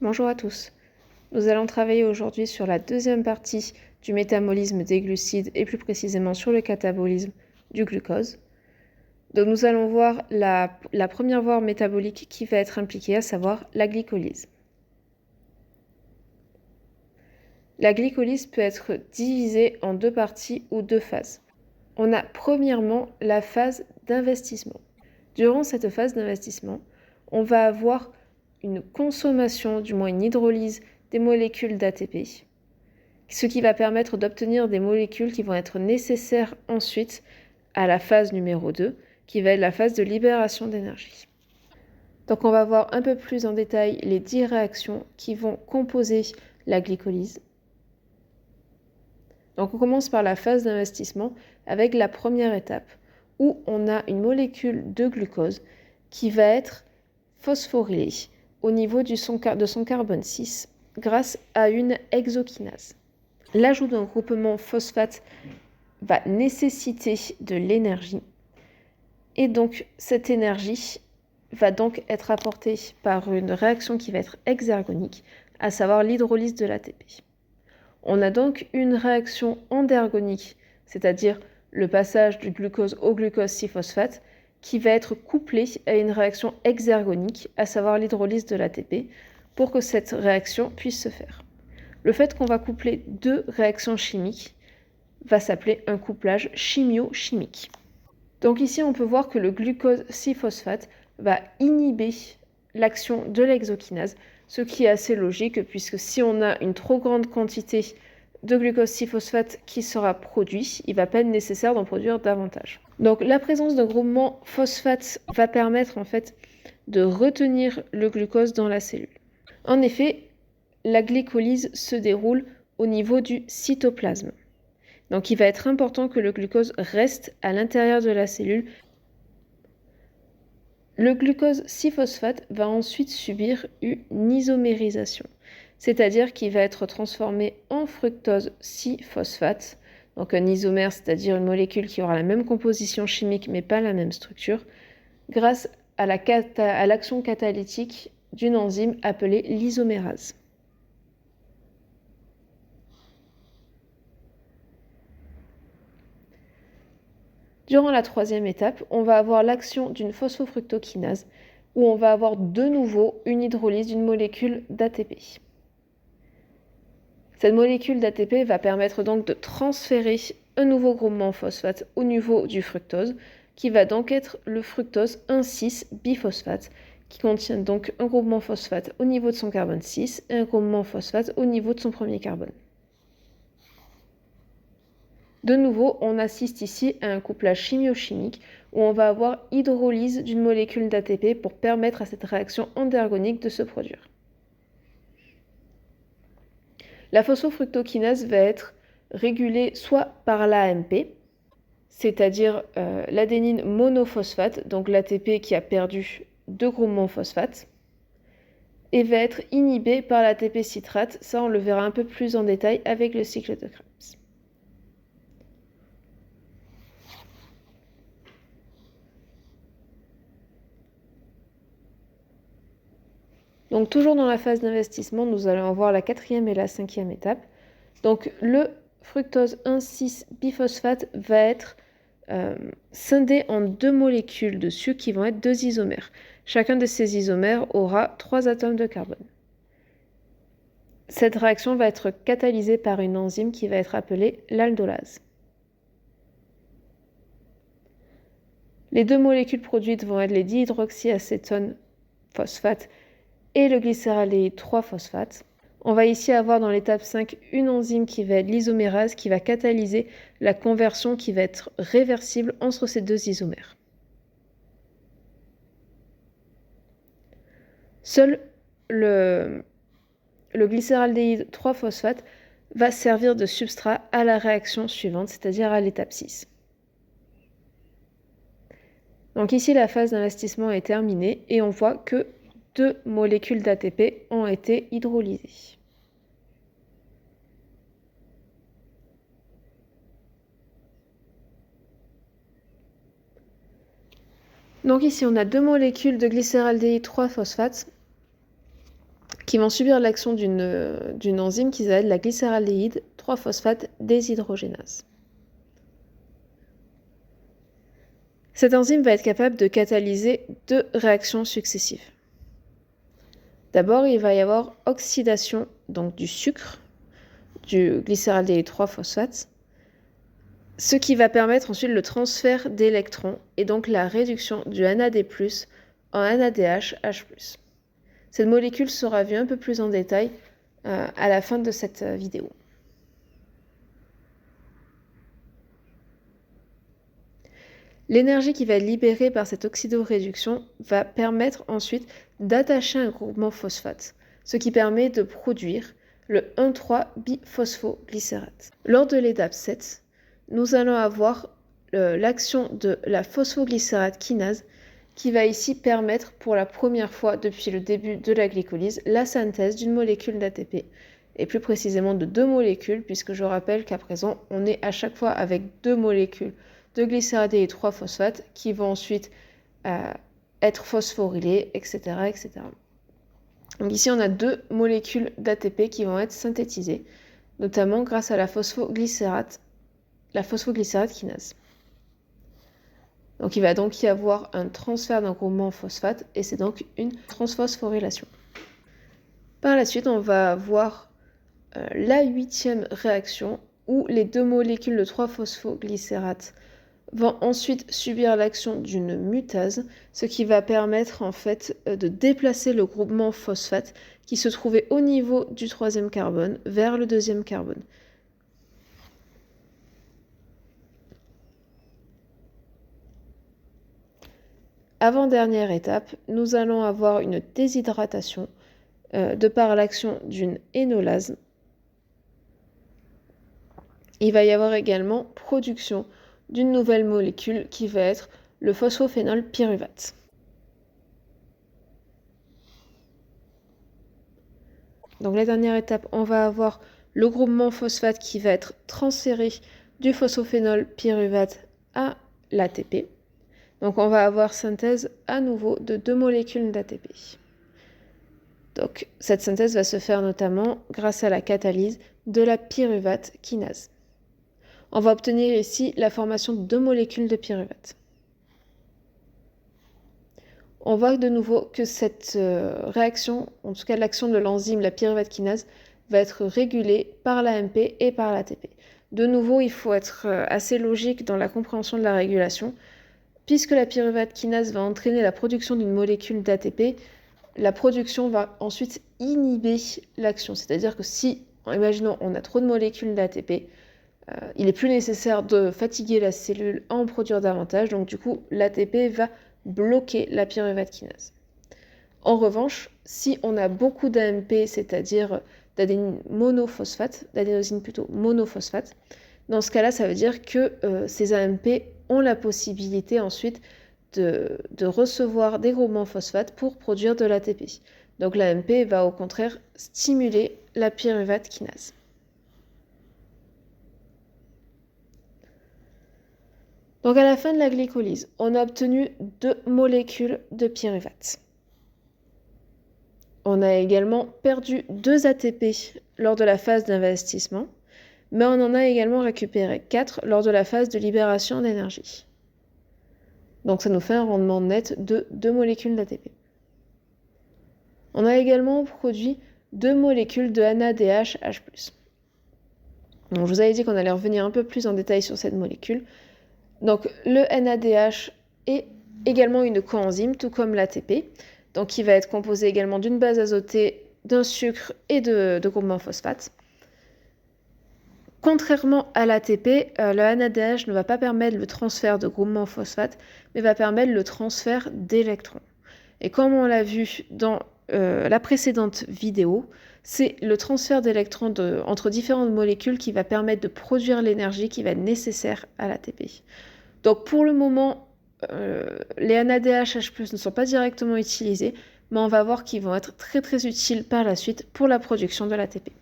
Bonjour à tous. Nous allons travailler aujourd'hui sur la deuxième partie du métabolisme des glucides et plus précisément sur le catabolisme du glucose. Donc nous allons voir la première voie métabolique qui va être impliquée, à savoir la glycolyse. La glycolyse peut être divisée en deux parties ou deux phases. On a premièrement la phase d'investissement. Durant cette phase d'investissement, on va avoir une consommation, du moins une hydrolyse des molécules d'ATP, ce qui va permettre d'obtenir des molécules qui vont être nécessaires ensuite à la phase numéro 2, qui va être la phase de libération d'énergie. Donc on va voir un peu plus en détail les 10 réactions qui vont composer la glycolyse. Donc on commence par la phase d'investissement avec la première étape, où on a une molécule de glucose qui va être phosphorylée au niveau de son carbone 6 grâce à une hexokinase. L'ajout d'un groupement phosphate va nécessiter de l'énergie et donc cette énergie va donc être apportée par une réaction qui va être exergonique, à savoir l'hydrolyse de l'ATP. On a donc une réaction endergonique, c'est-à-dire le passage du glucose au glucose 6-phosphate, qui va être couplée à une réaction exergonique, à savoir l'hydrolyse de l'ATP, pour que cette réaction puisse se faire. Le fait qu'on va coupler deux réactions chimiques va s'appeler un couplage chimio-chimique. Donc ici, on peut voir que le glucose 6-phosphate va inhiber l'action de l'hexokinase, ce qui est assez logique puisque si on a une trop grande quantité de glucose 6-phosphate qui sera produit, il va pas être nécessaire d'en produire davantage. Donc la présence d'un groupement phosphate va permettre en fait de retenir le glucose dans la cellule. En effet, la glycolyse se déroule au niveau du cytoplasme. Donc il va être important que le glucose reste à l'intérieur de la cellule. Le glucose 6-phosphate va ensuite subir une isomérisation, c'est-à-dire qu'il va être transformé en fructose 6-phosphate, donc un isomère, c'est-à-dire une molécule qui aura la même composition chimique mais pas la même structure, grâce à l'action catalytique d'une enzyme appelée l'isomérase. Durant la troisième étape, on va avoir l'action d'une phosphofructokinase, où on va avoir de nouveau une hydrolyse d'une molécule d'ATP. Cette molécule d'ATP va permettre donc de transférer un nouveau groupement phosphate au niveau du fructose, qui va donc être le fructose 1,6-biphosphate, qui contient donc un groupement phosphate au niveau de son carbone 6 et un groupement phosphate au niveau de son premier carbone. De nouveau, on assiste ici à un couplage chimio-chimique où on va avoir hydrolyse d'une molécule d'ATP pour permettre à cette réaction endergonique de se produire. La phosphofructokinase va être régulée soit par l'AMP, c'est-à-dire l'adénine monophosphate, donc l'ATP qui a perdu deux groupements phosphate, et va être inhibée par l'ATP citrate. Ça, on le verra un peu plus en détail avec le cycle de Krebs. Donc toujours dans la phase d'investissement, nous allons voir la quatrième et la cinquième étape. Donc le fructose 1,6-biphosphate va être scindé en deux molécules de sucre qui vont être deux isomères. Chacun de ces isomères aura 3 atomes de carbone. Cette réaction va être catalysée par une enzyme qui va être appelée l'aldolase. Les deux molécules produites vont être les dihydroxyacétone phosphate et le glycéraldéhyde 3-phosphate. On va ici avoir dans l'étape 5 une enzyme qui va être l'isomérase qui va catalyser la conversion qui va être réversible entre ces deux isomères. Seul le glycéraldéhyde 3-phosphate va servir de substrat à la réaction suivante, c'est-à-dire à l'étape 6. Donc ici, la phase d'investissement est terminée et on voit que 2 molécules d'ATP ont été hydrolysées. Donc ici, on a 2 molécules de glycéraldéhyde 3-phosphate qui vont subir l'action d'une enzyme qui s'appelle la glycéraldéhyde 3-phosphate déshydrogénase. Cette enzyme va être capable de catalyser 2 réactions successives. D'abord, il va y avoir oxydation donc du sucre, du glycéraldéhyde 3-phosphate, ce qui va permettre ensuite le transfert d'électrons et donc la réduction du NAD+ en NADH, H+. Cette molécule sera vue un peu plus en détail à la fin de cette vidéo. L'énergie qui va être libérée par cette oxydoréduction va permettre ensuite d'attacher un groupement phosphate, ce qui permet de produire le 1,3-biphosphoglycérate. Lors de l'étape 7, nous allons avoir l'action de la phosphoglycérate kinase qui va ici permettre pour la première fois depuis le début de la glycolyse la synthèse d'une molécule d'ATP, et plus précisément de 2 molécules, puisque je rappelle qu'à présent on est à chaque fois avec 2 molécules de glycéraldéhyde 3-phosphate qui vont ensuite être phosphorylées, etc., etc. Donc ici on a 2 molécules d'ATP qui vont être synthétisées, notamment grâce à la phosphoglycérate kinase. Donc il va donc y avoir un transfert d'un groupement phosphate et c'est donc une transphosphorylation. Par la suite, on va avoir la 8e réaction où les 2 molécules de 3-phosphoglycérate vont ensuite subir l'action d'une mutase, ce qui va permettre en fait de déplacer le groupement phosphate qui se trouvait au niveau du 3e carbone vers le 2e carbone. Avant-dernière étape, nous allons avoir une déshydratation de par l'action d'une énolase. Il va y avoir également production d'une nouvelle molécule qui va être le phosphophénol pyruvate. Donc la dernière étape, on va avoir le groupement phosphate qui va être transféré du phosphophénol pyruvate à l'ATP. Donc on va avoir synthèse à nouveau de 2 molécules d'ATP. Donc cette synthèse va se faire notamment grâce à la catalyse de la pyruvate kinase. On va obtenir ici la formation de 2 molécules de pyruvate. On voit de nouveau que cette réaction, en tout cas l'action de l'enzyme, la pyruvate kinase, va être régulée par l'AMP et par l'ATP. De nouveau, il faut être assez logique dans la compréhension de la régulation. Puisque la pyruvate kinase va entraîner la production d'une molécule d'ATP, la production va ensuite inhiber l'action. C'est-à-dire que si, imaginons, on a trop de molécules d'ATP, il n'est plus nécessaire de fatiguer la cellule à en produire davantage. Donc du coup, l'ATP va bloquer la pyruvate kinase. En revanche, si on a beaucoup d'AMP, c'est-à-dire d'adénosine monophosphate, dans ce cas-là, ça veut dire que ces AMP ont la possibilité ensuite de recevoir des groupements phosphates pour produire de l'ATP. Donc l'AMP va au contraire stimuler la pyruvate kinase. Donc à la fin de la glycolyse, on a obtenu 2 molécules de pyruvate. On a également perdu 2 ATP lors de la phase d'investissement, mais on en a également récupéré 4 lors de la phase de libération d'énergie. Donc ça nous fait un rendement net de 2 molécules d'ATP. On a également produit 2 molécules de NADH, H+. Donc je vous avais dit qu'on allait revenir un peu plus en détail sur cette molécule. Donc le NADH est également une coenzyme, tout comme l'ATP, donc qui va être composé également d'une base azotée, d'un sucre et de groupements phosphate. Contrairement à l'ATP, le NADH ne va pas permettre le transfert de groupements phosphate, mais va permettre le transfert d'électrons. Et comme on l'a vu dans la précédente vidéo, c'est le transfert d'électrons entre différentes molécules qui va permettre de produire l'énergie qui va être nécessaire à l'ATP. Donc pour le moment, les NADH, H+, ne sont pas directement utilisés, mais on va voir qu'ils vont être très très utiles par la suite pour la production de l'ATP.